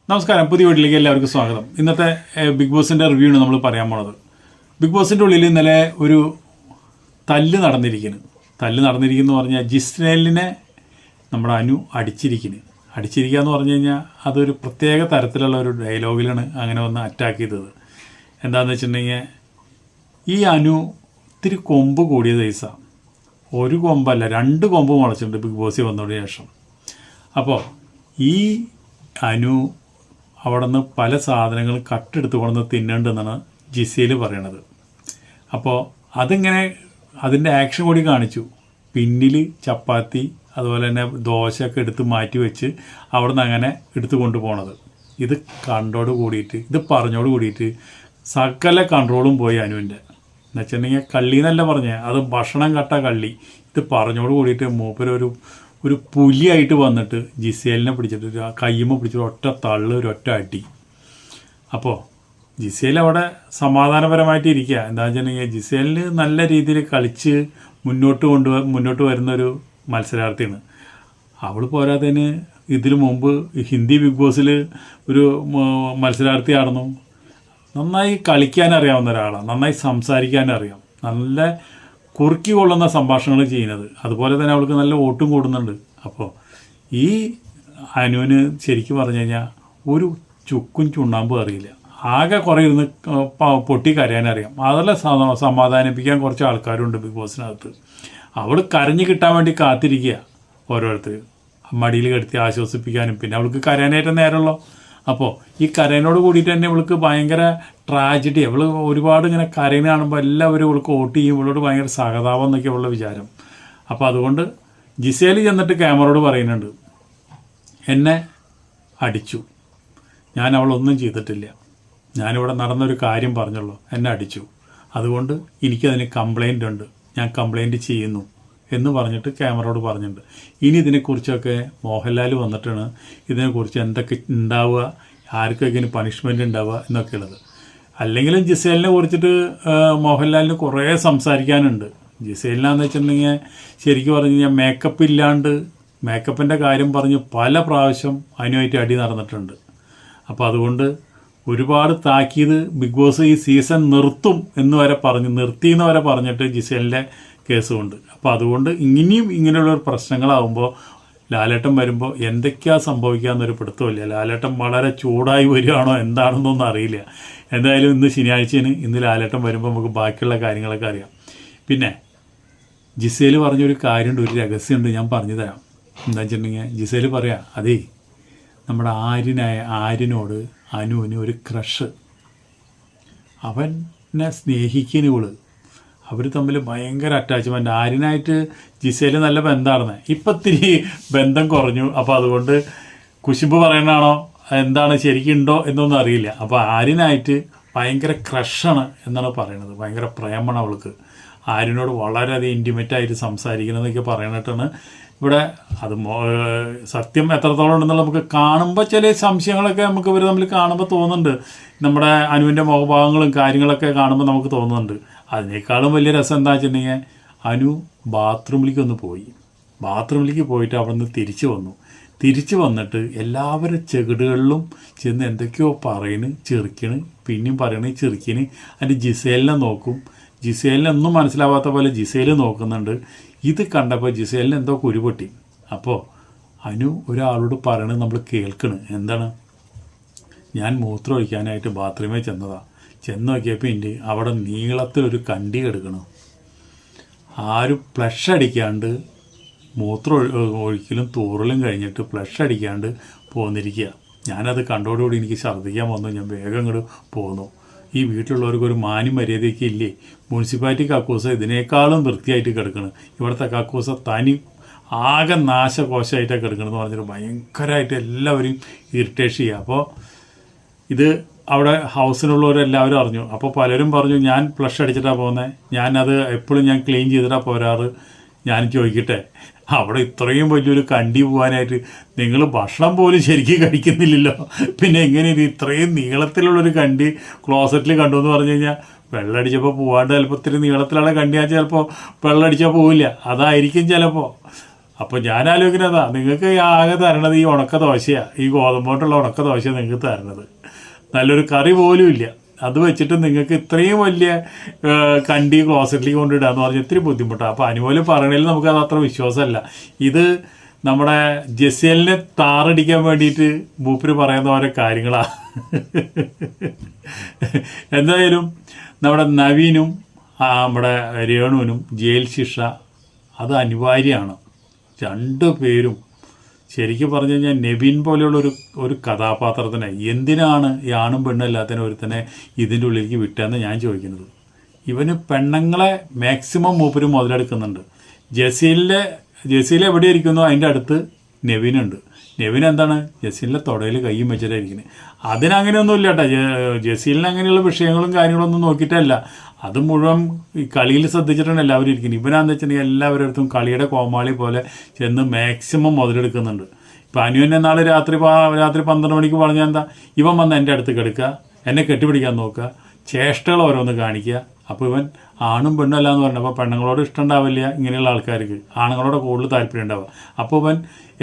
നമസ്കാരം, പുതിയ വീട്ടിലേക്ക് എല്ലാവർക്കും സ്വാഗതം. ഇന്നത്തെ ബിഗ് ബോസിൻ്റെ റിവ്യൂ ആണ് നമ്മൾ പറയാൻ പോണത്. ബിഗ് ബോസിൻ്റെ ഉള്ളിൽ ഇന്നലെ ഒരു തല്ല് നടന്നിരിക്കുന്നു പറഞ്ഞാൽ ജിസ്നേലിനെ നമ്മുടെ അനു അടിച്ചിരിക്കുക എന്ന് പറഞ്ഞു കഴിഞ്ഞാൽ അതൊരു പ്രത്യേക തരത്തിലുള്ള ഒരു ഡയലോഗിലാണ് അങ്ങനെ വന്ന് അറ്റാക്ക് ചെയ്തത്. എന്താണെന്ന് വെച്ചിട്ടുണ്ടെങ്കിൽ ഈ അനു ഇത്തിരി കൊമ്പ് കൂടിയ ദിവസമാണ്. ഒരു കൊമ്പല്ല, 2 കൊമ്പ് മുളച്ചിട്ടുണ്ട് ബിഗ് ബോസിൽ വന്നതിന് ശേഷം. അപ്പോൾ ഈ അനു അവിടെ നിന്ന് പല സാധനങ്ങളും കട്ടെടുത്ത് കൊണ്ടുവന്ന് തിന്നണ്ടെന്നാണ് ജിസേൽ പറയണത്. അപ്പോൾ അതിങ്ങനെ അതിൻ്റെ ആക്ഷൻ കൂടി കാണിച്ചു. പിന്നിൽ ചപ്പാത്തി അതുപോലെ തന്നെ ദോശയൊക്കെ എടുത്ത് മാറ്റി വെച്ച് അവിടെ നിന്ന് അങ്ങനെ എടുത്ത് കൊണ്ടുപോകണത്. ഇത് കണ്ടോട് കൂടിയിട്ട്, ഇത് പറഞ്ഞോട് കൂടിയിട്ട് സകല കൺട്രോളും പോയി അനുവിൻ്റെ. എന്ന് വെച്ചിട്ടുണ്ടെങ്കിൽ കള്ളി എന്നല്ല പറഞ്ഞത്, അത് ഭക്ഷണം കട്ട കള്ളി. ഇത് പറഞ്ഞോട് കൂടിയിട്ട് മൂപ്പരൊരു പുലിയായിട്ട് വന്നിട്ട് ജിസേലിനെ പിടിച്ചിട്ട് കയ്യുമ്പോൾ പിടിച്ചിട്ട് ഒറ്റ തള്ള്, ഒറ്റ അടി. അപ്പോൾ ജിസേൽ അവിടെ സമാധാനപരമായിട്ട് ഇരിക്കുക. എന്താണെന്ന് വെച്ചിട്ടുണ്ടെങ്കിൽ ജിസേലിന് നല്ല രീതിയിൽ കളിച്ച് മുന്നോട്ട് വരുന്നൊരു മത്സരാർത്ഥിയാണ്. അവൾ പോരാത്തതിന് ഇതിനു മുമ്പ് ഹിന്ദി ബിഗ് ബോസിൽ ഒരു മത്സരാർത്ഥിയായിരുന്നു. നന്നായി കളിക്കാൻ അറിയാവുന്ന ഒരാളാണ്, നന്നായി സംസാരിക്കാനറിയാം, നല്ല കുറുക്കി കൊള്ളുന്ന സംഭാഷണങ്ങൾ ചെയ്യുന്നത്. അതുപോലെ തന്നെ അവൾക്ക് നല്ല വോട്ടും കൂടുന്നുണ്ട്. അപ്പോൾ ഈ അനുവിന് ശരിക്കും പറഞ്ഞു കഴിഞ്ഞാൽ ഒരു ചുക്കും ചുണ്ണാമ്പും അറിയില്ല. ആകെ കുറേ ഇരുന്ന് പൊട്ടി കരയാനറിയാം. അതെല്ലാം സമാധാനിപ്പിക്കാൻ കുറച്ച് ആൾക്കാരുണ്ട് ബിഗ് ബോസിനകത്ത്. അവൾ കരഞ്ഞ് കിട്ടാൻ വേണ്ടി കാത്തിരിക്കുക, ഓരോരുത്തർ മടിയിൽ കിടത്തി ആശ്വസിപ്പിക്കാനും. പിന്നെ അവൾക്ക് കരയാനായിട്ട് നേരമുള്ളൂ. അപ്പോൾ ഈ കരയനോട് കൂടിയിട്ട് തന്നെ ഇവൾക്ക് ഭയങ്കര ട്രാജഡി. അവൾ ഒരുപാട് ഇങ്ങനെ കരയുന്ന കാണുമ്പോൾ എല്ലാവരും ഇവൾക്ക് വോട്ട് ചെയ്യും, ഇവളോട് ഭയങ്കര സഹതാപം എന്നൊക്കെ ഉള്ള വിചാരം. അപ്പോൾ അതുകൊണ്ട് ജിസേൽ ചെന്നിട്ട് ക്യാമറയോട് പറയുന്നുണ്ട്, എന്നെ അടിച്ചു, ഞാൻ അവളൊന്നും ചെയ്തിട്ടില്ല, ഞാനിവിടെ നടന്നൊരു കാര്യം പറഞ്ഞുള്ളൂ, എന്നെ അടിച്ചു, അതുകൊണ്ട് എനിക്കതിന് കംപ്ലൈൻ്റ് ഉണ്ട്, ഞാൻ കംപ്ലൈൻറ്റ് ചെയ്യുന്നു എന്ന് പറഞ്ഞിട്ട് ക്യാമറയോട് പറഞ്ഞിട്ടുണ്ട്. ഇനി ഇതിനെക്കുറിച്ചൊക്കെ മോഹൻലാൽ വന്നിട്ടാണ് ഇതിനെക്കുറിച്ച് എന്തൊക്കെ ഉണ്ടാവുക, ആർക്കൊക്കെ ഇനി പണിഷ്മെൻ്റ് ഉണ്ടാവുക എന്നൊക്കെ ഉള്ളത്. അല്ലെങ്കിലും ജിസേലിനെ കുറിച്ചിട്ട് മോഹൻലാലിന് കുറേ സംസാരിക്കാനുണ്ട്. ജിസേലിനാന്ന് വെച്ചിട്ടുണ്ടെങ്കിൽ ശരിക്കും പറഞ്ഞു കഴിഞ്ഞാൽ മേക്കപ്പിൻ്റെ കാര്യം പറഞ്ഞ് പല പ്രാവശ്യം അതിനുമായിട്ട് അടി നടന്നിട്ടുണ്ട്. അപ്പോൾ അതുകൊണ്ട് ഒരുപാട് താക്കീത് ബിഗ് ബോസ് ഈ സീസൺ നിർത്തും എന്ന് വരെ നിർത്തിയെന്ന് വരെ പറഞ്ഞിട്ട് ജിസേലിൻ്റെ കേസുമുണ്ട്. അപ്പോൾ അതുകൊണ്ട് ഇനിയും ഇങ്ങനെയുള്ളൊരു പ്രശ്നങ്ങളാകുമ്പോൾ ലാലേട്ടൻ വരുമ്പോൾ എന്തൊക്കെയാണ് സംഭവിക്കാമെന്നൊരു പിടുത്തമില്ല. ലാലേട്ടൻ വളരെ ചൂടായി വരികയാണോ എന്താണെന്നൊന്നും അറിയില്ല. എന്തായാലും ഇന്ന് ശനിയാഴ്ചയാണ്. ഇന്ന് ലാലേട്ടൻ വരുമ്പോൾ നമുക്ക് ബാക്കിയുള്ള കാര്യങ്ങളൊക്കെ അറിയാം. പിന്നെ ജിസേൽ പറഞ്ഞൊരു കാര്യമുണ്ട്, ഒരു രഹസ്യമുണ്ട്, ഞാൻ പറഞ്ഞു തരാം. എന്താ വെച്ചിട്ടുണ്ടെങ്കിൽ ജിസേൽ പറയാം, അതേ നമ്മുടെ ആര്യനോട് അനുവിന് ഒരു ക്രഷ്, അവനെ സ്നേഹിക്കുന്ന ഇവള്, അവർ തമ്മിൽ ഭയങ്കര അറ്റാച്ച്മെൻറ്റ്. ആര്യനായിട്ട് ജിസേൽ നല്ല ബന്ധമാണെന്ന്, ഇപ്പം ഇത്തിരി ബന്ധം കുറഞ്ഞു. അപ്പോൾ അതുകൊണ്ട് കുശുമ്പ് പറയണതാണോ എന്താണ് ശരിക്കുണ്ടോ എന്നൊന്നും അറിയില്ല. അപ്പോൾ ആര്യനായിട്ട് ഭയങ്കര ക്രഷാണ് എന്നാണ് പറയണത്, ഭയങ്കര പ്രേമാണ് അവൾക്ക്. ആര്യനോട് വളരെയധികം ഇൻറ്റിമേറ്റായിട്ട് സംസാരിക്കണമെന്നൊക്കെ പറയണിട്ടാണ് ഇവിടെ. അത് സത്യം എത്രത്തോളം ഉണ്ടെന്നുള്ള നമുക്ക് കാണുമ്പോൾ ചില സംശയങ്ങളൊക്കെ നമുക്ക് ഇവർ തമ്മിൽ കാണുമ്പോൾ തോന്നുന്നുണ്ട്. നമ്മുടെ അനുവിൻ്റെ മുഖഭാവങ്ങളും കാര്യങ്ങളൊക്കെ കാണുമ്പോൾ നമുക്ക് തോന്നുന്നുണ്ട്. അതിനേക്കാളും വലിയ രസം എന്താ വെച്ചിട്ടുണ്ടെങ്കിൽ അനു ബാത്റൂമിലേക്ക് പോയിട്ട് അവിടെ നിന്ന് തിരിച്ചു വന്നിട്ട് എല്ലാവരുടെ ചെകിടുകളിലും ചെന്ന് എന്തൊക്കെയോ ചെറുക്കണ്, പിന്നെയും ചെറുക്കിന്. അതിൻ്റെ ജിസേലിനെ നോക്കും, ജിസേലിനൊന്നും മനസ്സിലാവാത്ത പോലെ ജിസേൽ നോക്കുന്നുണ്ട്. ഇത് കണ്ടപ്പോൾ ജിസേലിന് എന്തോ കുരുപൊട്ടി. അപ്പോൾ അനു ഒരാളോട് പറയണത് നമ്മൾ കേൾക്കണ്. എന്താണ്, ഞാൻ മൂത്രം ഒഴിക്കാനായിട്ട് ബാത്റൂമിൽ ചെന്ന് നോക്കിയപ്പോൾ എൻ്റെ അവിടെ നീളത്തിലൊരു കണ്ടി കിടക്കണം. ആരും ഫ്ലഷ് അടിക്കാണ്ട് മൂത്രം ഒഴിക്കലും തൂറലും കഴിഞ്ഞിട്ട് ഫ്ലഷ് അടിക്കാണ്ട് പോന്നിരിക്കുക. ഞാനത് കണ്ടോടുകൂടി എനിക്ക് ഛർദ്ദിക്കാൻ വന്നു. ഞാൻ വേഗം ഇങ്ങോട്ട് പോന്നു. ഈ വീട്ടിലുള്ളവർക്ക് ഒരു മാന്യം മര്യാദയൊക്കെ ഇല്ലേ? മുനിസിപ്പാലിറ്റി കക്കൂസ ഇതിനേക്കാളും വൃത്തിയായിട്ട് കിടക്കണം, ഇവിടുത്തെ കക്കൂസ തനി ആകെ നാശകോശമായിട്ടാണ് കിടക്കണമെന്ന് പറഞ്ഞിട്ട് ഭയങ്കരമായിട്ട് എല്ലാവരും ഇറിറ്റേഷൻ ചെയ്യുക. അപ്പോൾ ഇത് അവിടെ ഹൗസിനുള്ളവരെല്ലാവരും അറിഞ്ഞു. അപ്പോൾ പലരും പറഞ്ഞു, ഞാൻ ഫ്ലഷ് അടിച്ചിട്ടാണ് പോകുന്നത്, ഞാനത് എപ്പോഴും ഞാൻ ക്ലീൻ ചെയ്തിട്ടാണ് പോരാറ്. ഞാൻ ചോദിക്കട്ടെ, അവിടെ ഇത്രയും വലിയൊരു കണ്ടി പോകാനായിട്ട് നിങ്ങൾ ഭക്ഷണം പോലും ശരിക്കും കഴിക്കുന്നില്ലല്ലോ, പിന്നെ എങ്ങനെ ഇത് ഇത്രയും നീളത്തിലുള്ളൊരു കണ്ടി ക്ലോസറ്റിൽ കണ്ടു എന്ന് പറഞ്ഞു കഴിഞ്ഞാൽ വെള്ളമടിച്ചപ്പോൾ പോകാണ്ട് ചിലപ്പോൾ ഇത്തിരി നീളത്തിലുള്ള കണ്ടിയാൽ ചിലപ്പോൾ വെള്ളമടിച്ചാൽ പോവില്ല, അതായിരിക്കും ചിലപ്പോൾ. അപ്പോൾ ഞാൻ ആലോചിക്കുന്നതാ, നിങ്ങൾക്ക് ആകെ തരണത് ഈ ഉണക്ക ദോശയാണ്, ഈ ഗോതമ്പോട്ടുള്ള ഉണക്ക ദോശ നിങ്ങൾക്ക് തരണത്. നല്ലൊരു കറി പോലും ഇല്ല. അത് വെച്ചിട്ട് നിങ്ങൾക്ക് ഇത്രയും വലിയ കണ്ടി ക്ലോസറ്റിലേക്ക് കൊണ്ടിടുക എന്ന് പറഞ്ഞാൽ ഇത്തിരി ബുദ്ധിമുട്ടാണ്. അപ്പോൾ അനുപോലെ പറയണതിൽ നമുക്കത് അത്ര വിശ്വാസമല്ല. ഇത് നമ്മുടെ ജെസിയലിനെ താറടിക്കാൻ വേണ്ടിയിട്ട് മൂപ്പര് പറയുന്ന ഓരോ കാര്യങ്ങളാണ്. എന്തായാലും നമ്മുടെ നവീനും നമ്മുടെ രേണുവിനും ജയിൽ ശിക്ഷ അത് അനിവാര്യമാണ്. രണ്ടു പേരും ശരിക്കും പറഞ്ഞു കഴിഞ്ഞാൽ നെവിൻ പോലെയുള്ള ഒരു കഥാപാത്രത്തിനെ എന്തിനാണ് ഈ ആണും പെണ്ണും എല്ലാത്തിനും ഒരുത്തനെ ഇതിൻ്റെ ഉള്ളിലേക്ക് വിട്ടതെന്ന് ഞാൻ ചോദിക്കുന്നത്. ഇവന് പെണ്ണുങ്ങളെ മാക്സിമം മൂപ്പര് മുതലെടുക്കുന്നുണ്ട്. ജസീൽ എവിടെ ഇരിക്കുന്നു അതിൻ്റെ അടുത്ത് നെവിനുണ്ട്. നെവിൻ എന്താണ് ജസീലിൻ്റെ തുടയിൽ കൈയും വെച്ചിട്ടായിരിക്കുന്നത്. അതിനങ്ങനെയൊന്നും ഇല്ല കേട്ടോ. ജസീലിന് അങ്ങനെയുള്ള വിഷയങ്ങളും കാര്യങ്ങളൊന്നും നോക്കിയിട്ടല്ല, അത് മുഴുവൻ ഈ കളിയിൽ ശ്രദ്ധിച്ചിട്ടാണ് എല്ലാവരും ഇരിക്കുന്നത്. ഇവനാന്ന് വെച്ചിട്ടുണ്ടെങ്കിൽ എല്ലാവരുടെ അടുത്തും കളിയുടെ കോമാളി പോലെ ചെന്ന് മാക്സിമം മുതലെടുക്കുന്നുണ്ട്. ഇപ്പം അനുവിനെ നാളെ രാത്രി 12 മണിക്ക് പറഞ്ഞാൽ എന്താ, ഇവൻ വന്ന് എൻ്റെ അടുത്ത് കിടക്കുക, എന്നെ കെട്ടിപ്പിടിക്കാൻ നോക്കുക, ചേഷ്ടകൾ ഓരോന്ന് കാണിക്കുക. അപ്പോൾ ഇവൻ ആണും പെണ്ണും അല്ല എന്ന് പറഞ്ഞപ്പോൾ പെണ്ണുങ്ങളോട് ഇഷ്ടം ഉണ്ടാവില്ല ഇങ്ങനെയുള്ള ആൾക്കാർക്ക്, ആണുങ്ങളോട് കൂടുതൽ താല്പര്യം ഉണ്ടാവുക. അപ്പോൾ ഇവൻ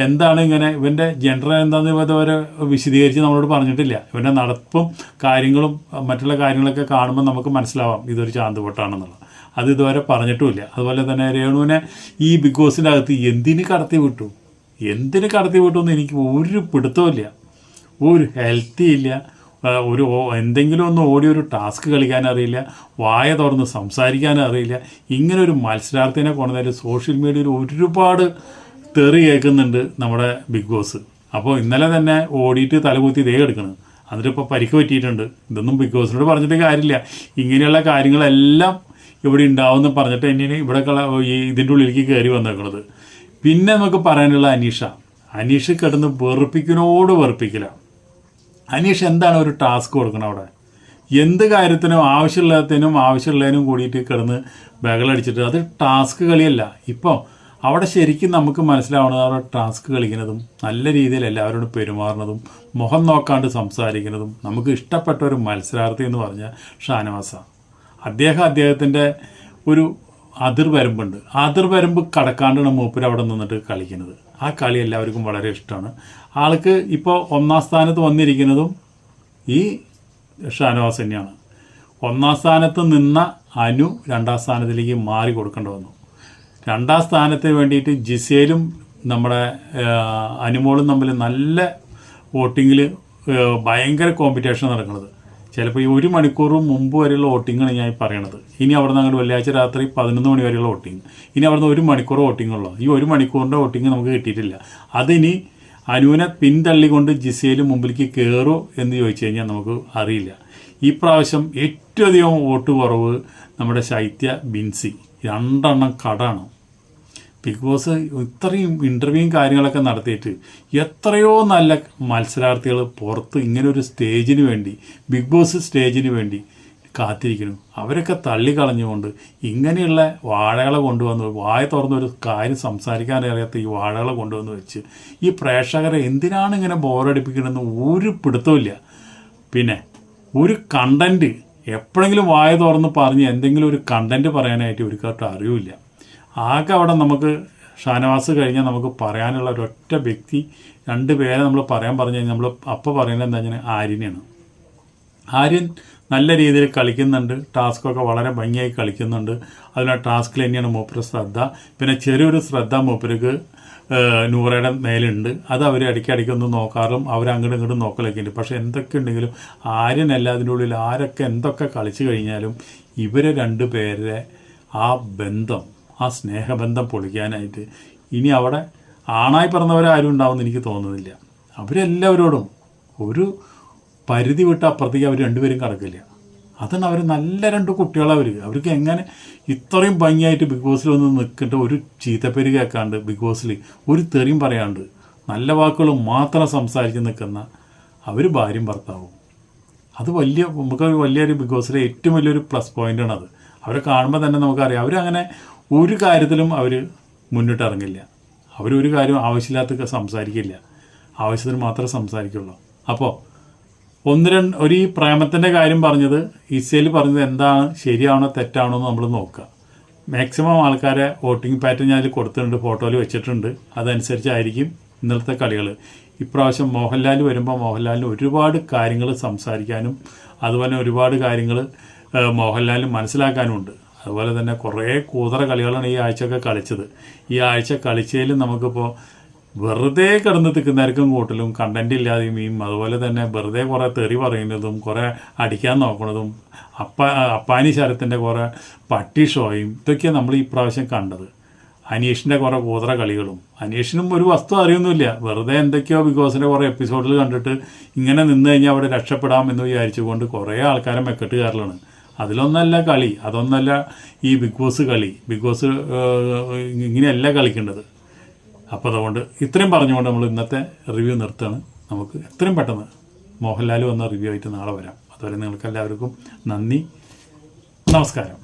എന്താണ് ഇങ്ങനെ ഇവൻ്റെ ജെൻഡർ എന്താണെന്ന് ഇതുവരെ വിശദീകരിച്ച് നമ്മളോട് പറഞ്ഞിട്ടില്ല. ഇവൻ്റെ നടപ്പും കാര്യങ്ങളും മറ്റുള്ള കാര്യങ്ങളൊക്കെ കാണുമ്പോൾ നമുക്ക് മനസ്സിലാവാം ഇതൊരു ചാന്തുപൊട്ടാണെന്നുള്ളത്. അത് ഇതുവരെ പറഞ്ഞിട്ടുമില്ല. അതുപോലെ തന്നെ രേണുവിനെ ഈ ബിഗ് ബോസിൻ്റെ അകത്ത് എന്തിന് കടത്തി വിട്ടു എന്ന് എനിക്ക് ഒരു പിടുത്തമില്ല. ഒരു ഹെൽത്തി ഇല്ല. എന്തെങ്കിലും ഒന്ന് ഓടി ഒരു ടാസ്ക് കളിക്കാൻ അറിയില്ല, വായ തുറന്ന് സംസാരിക്കാൻ അറിയില്ല. ഇങ്ങനെ ഒരു മത്സരാർത്ഥിനെ കൊണ്ടുവന്നിട്ട് സോഷ്യൽ മീഡിയയിൽ ഒരുപാട് തെറി കേൾക്കുന്നുണ്ട് നമ്മുടെ ബിഗ് ബോസ്. അപ്പോൾ ഇന്നലെ തന്നെ ഓടിയിട്ട് തലകുത്തി ദേ എടുക്കണം, എന്നിട്ടിപ്പോൾ പരിക്ക് പറ്റിയിട്ടുണ്ട്. ഇതൊന്നും ബിഗ് ബോസിനോട് പറഞ്ഞിട്ട് കാര്യമില്ല. ഇങ്ങനെയുള്ള കാര്യങ്ങളെല്ലാം ഇവിടെ ഉണ്ടാവുമെന്ന് പറഞ്ഞിട്ട് തന്നെയാണ് ഇവിടെ ഇതിൻ്റെ ഉള്ളിലേക്ക് കയറി വന്നേക്കുന്നത്. പിന്നെ നമുക്ക് പറയാനുള്ള അനീഷ് കിടന്ന് വെറുപ്പിക്കല. അനീഷ് എന്താണ് ഒരു ടാസ്ക് കൊടുക്കണം അവിടെ? എന്ത് കാര്യത്തിനും ആവശ്യമുള്ളതിനും കൂടിയിട്ട് കിടന്ന് ബഹളടിച്ചിട്ട് അത് ടാസ്ക് കളിയല്ല. ഇപ്പോൾ അവിടെ ശരിക്കും നമുക്ക് മനസ്സിലാവുന്നത് അവിടെ ടാസ്ക് കളിക്കുന്നതും നല്ല രീതിയിൽ എല്ലാവരോടും പെരുമാറുന്നതും മുഖം നോക്കാണ്ട് സംസാരിക്കുന്നതും നമുക്ക് ഇഷ്ടപ്പെട്ട ഒരു മത്സരാർത്ഥി എന്ന് പറഞ്ഞാൽ ഷാനവാസാണ്. അദ്ദേഹത്തിൻ്റെ ഒരു അതിർവരമ്പ് കടക്കാണ്ടാണ് മൂപ്പര് അവിടെ നിന്നിട്ട് കളിക്കുന്നത്. ആ കളി എല്ലാവർക്കും വളരെ ഇഷ്ടമാണ്. ആൾക്ക് ഇപ്പോൾ 1-ാം സ്ഥാനത്ത് വന്നിരിക്കുന്നതും ഈ ഷാനവാസ് തന്നെയാണ്. 1-ാം സ്ഥാനത്ത് നിന്ന അനു 2-ാം സ്ഥാനത്തിലേക്ക് മാറി കൊടുക്കേണ്ടി വന്നു. 2-ാം സ്ഥാനത്തിന് വേണ്ടിയിട്ട് ജിസേലും നമ്മുടെ അനുമോളും തമ്മിൽ നല്ല വോട്ടിങ്ങിൽ ഭയങ്കര കോമ്പറ്റീഷൻ നടക്കുന്നത്. ചിലപ്പോൾ ഈ 1 മണിക്കൂർ മുമ്പ് വരെയുള്ള വോട്ടിങ്ങാണ് ഞാൻ പറയണത്. ഇനി അവിടെ നിന്ന് അങ്ങോട്ട് വെള്ളിയാഴ്ച രാത്രി 11 മണി വരെയുള്ള വോട്ടിങ്. ഇനി അവിടെ നിന്ന് 1 മണിക്കൂർ വോട്ടിങ്ങുള്ളൂ. ഈ 1 മണിക്കൂറിൻ്റെ വോട്ടിങ് നമുക്ക് കിട്ടിയിട്ടില്ല. അതിനി അനുവിനെ പിന്തള്ളിക്കൊണ്ട് ജിസേലും മുമ്പിലേക്ക് കയറുമോ എന്ന് ചോദിച്ചു കഴിഞ്ഞാൽ നമുക്ക് അറിയില്ല. ഈ പ്രാവശ്യം ഏറ്റവും അധികം വോട്ട് കുറവ് നമ്മുടെ ശൈത്യ ബിൻസി, 2 കടാണ്. ബിഗ് ബോസ് ഇത്രയും ഇൻ്റർവ്യൂവും കാര്യങ്ങളൊക്കെ നടത്തിയിട്ട് എത്രയോ നല്ല മത്സരാർത്ഥികൾ പുറത്ത് ഇങ്ങനെ ഒരു സ്റ്റേജിന് വേണ്ടി, ബിഗ് ബോസ് സ്റ്റേജിന് വേണ്ടി കാത്തിരിക്കുന്നു. അവരൊക്കെ തള്ളിക്കളഞ്ഞുകൊണ്ട് ഇങ്ങനെയുള്ള വാഴകളെ കൊണ്ടുവന്ന് വായ തുറന്നൊരു കാര്യം സംസാരിക്കാനറിയാത്ത ഈ വാഴകളെ കൊണ്ടുവന്ന് വെച്ച് ഈ പ്രേക്ഷകരെ എന്തിനാണ് ഇങ്ങനെ ബോറടിപ്പിക്കണമെന്ന് ഒരു പിടുത്തമില്ല. പിന്നെ ഒരു കണ്ടൻറ്റ് എപ്പോഴെങ്കിലും വായ തുറന്ന് പറഞ്ഞ് എന്തെങ്കിലും ഒരു കണ്ടൻറ്റ് പറയാനായിട്ട് ഒരിക്കലും അറിയില്ല. ആകെ അവിടെ നമുക്ക് ഷാനവാസ് കഴിഞ്ഞാൽ നമുക്ക് പറയാനുള്ള ഒരൊറ്റ വ്യക്തി, 2 പേരെ നമ്മൾ പറയാൻ പറഞ്ഞു കഴിഞ്ഞാൽ നമ്മൾ അപ്പോൾ പറയുന്നത് എന്താ വെച്ചാൽ ആര്യനെയാണ്. ആര്യൻ നല്ല രീതിയിൽ കളിക്കുന്നുണ്ട്, ടാസ്കൊക്കെ വളരെ ഭംഗിയായി കളിക്കുന്നുണ്ട്. അതിന് ടാസ്കിൽ തന്നെയാണ് മൂപ്പര് ശ്രദ്ധ. പിന്നെ ചെറിയൊരു ശ്രദ്ധ മൂപ്പർക്ക് നൂറയുടെ മേലുണ്ട്. അത് അവർ ഇടയ്ക്കിടയ്ക്കൊന്ന് നോക്കാറും അവർ അങ്ങോട്ടും ഇങ്ങോട്ടും നോക്കലൊക്കെ ഉണ്ട്. പക്ഷേ എന്തൊക്കെ ഉണ്ടെങ്കിലും ആര്യനല്ല അതിൻ്റെ ഉള്ളിൽ ആരൊക്കെ എന്തൊക്കെ കളിച്ചു കഴിഞ്ഞാലും ഇവരെ 2 പേരെ ആ സ്നേഹബന്ധം പൊളിക്കാനായിട്ട് ഇനി അവിടെ ആണായി പറഞ്ഞവരാരും ഉണ്ടാവുമെന്ന് എനിക്ക് തോന്നുന്നില്ല. അവരെല്ലാവരോടും ഒരു പരിധി വിട്ട് അപ്പുറത്തേക്ക് അവർ 2 പേരും കടക്കില്ല. അതാണ് അവർ നല്ല 2 കുട്ടികളാണ്. അവർക്ക് എങ്ങനെ ഇത്രയും ഭംഗിയായിട്ട് ബിഗ് ബോസിൽ വന്ന് നിൽക്കേണ്ട ഒരു ചീത്തപ്പേര് കേൾക്കാണ്ട്, ബിഗ് ബോസിൽ ഒരു തെറിയും പറയാണ്ട് നല്ല വാക്കുകൾ മാത്രം സംസാരിച്ച് നിൽക്കുന്ന അവർ ഭാര്യയും ഭർത്താവും. അത് നമുക്കൊരു വലിയൊരു ബിഗ് ബോസിലെ ഏറ്റവും വലിയൊരു പ്ലസ് പോയിൻ്റാണ് അത്. അവരെ കാണുമ്പോൾ തന്നെ നമുക്കറിയാം അവരങ്ങനെ ഒരു കാര്യത്തിലും അവർ മുന്നിട്ടിറങ്ങില്ല. അവരൊരു കാര്യം ആവശ്യമില്ലാത്തൊക്കെ സംസാരിക്കില്ല, ആവശ്യത്തിന് മാത്രമേ സംസാരിക്കുള്ളൂ. അപ്പോൾ ഒരു ഈ പ്രേമത്തിൻ്റെ കാര്യം പറഞ്ഞത് ഇസയിൽ പറഞ്ഞത് എന്താണ് ശരിയാണോ തെറ്റാണോ എന്ന് നമ്മൾ നോക്കുക. മാക്സിമം ആൾക്കാരെ വോട്ടിംഗ് പാറ്റേൺ ഞാൻ അതിൽ കൊടുത്തിട്ടുണ്ട്, ഫോട്ടോയിൽ വെച്ചിട്ടുണ്ട്. അതനുസരിച്ചായിരിക്കും ഇന്നലത്തെ കളികൾ. ഇപ്രാവശ്യം മോഹൻലാൽ വരുമ്പോൾ മോഹൻലാലിന് ഒരുപാട് കാര്യങ്ങൾ സംസാരിക്കാനും അതുപോലെ ഒരുപാട് കാര്യങ്ങൾ മോഹൻലാലിന് മനസ്സിലാക്കാനുമുണ്ട്. അതുപോലെ തന്നെ കുറേ കൂതറ കളികളാണ് ഈ ആഴ്ചയൊക്കെ കളിച്ചത്. ഈ ആഴ്ച കളിച്ചതിലും നമുക്കിപ്പോൾ വെറുതെ കിടന്ന് തിക്കുന്നവർക്കും കൂട്ടലും കണ്ടൻറ് ഇല്ലാതെയും അതുപോലെ തന്നെ വെറുതെ കുറേ തെറി പറയുന്നതും കുറേ അടിക്കാൻ നോക്കുന്നതും അപ്പാനി ശരത്തിൻ്റെ കുറേ പട്ടി ഷോയും ഇതൊക്കെയാണ് നമ്മൾ ഈ പ്രാവശ്യം കണ്ടത്. അനീഷിൻ്റെ കുറേ കൂതറ കളികളും. അനീഷിനും ഒരു വസ്തു അറിയൊന്നുമില്ല, വെറുതെ എന്തൊക്കെയോ ബിഗ് ബോസിൻ്റെ കുറേ എപ്പിസോഡിൽ കണ്ടിട്ട് ഇങ്ങനെ നിന്ന് കഴിഞ്ഞാൽ അവിടെ രക്ഷപ്പെടാമെന്ന് വിചാരിച്ചുകൊണ്ട് കുറേ ആൾക്കാരെ മെക്കെട്ട് കയറലാണ്. അതിലൊന്നല്ല കളി, അതൊന്നല്ല ഈ ബിഗ് ബോസ് കളി. ബിഗ് ബോസ് ഇങ്ങനെയല്ല കളിക്കേണ്ടത്. അപ്പോൾ അതുകൊണ്ട് ഇത്രയും പറഞ്ഞുകൊണ്ട് നമ്മൾ ഇന്നത്തെ റിവ്യൂ നിർത്തുകയാണ്. നമുക്ക് എത്രയും പെട്ടെന്ന് മോഹൻലാൽ വന്ന റിവ്യൂ ആയിട്ട് നാളെ വരാം. അതുവരെ നിങ്ങൾക്ക് എല്ലാവർക്കും നന്ദി, നമസ്കാരം.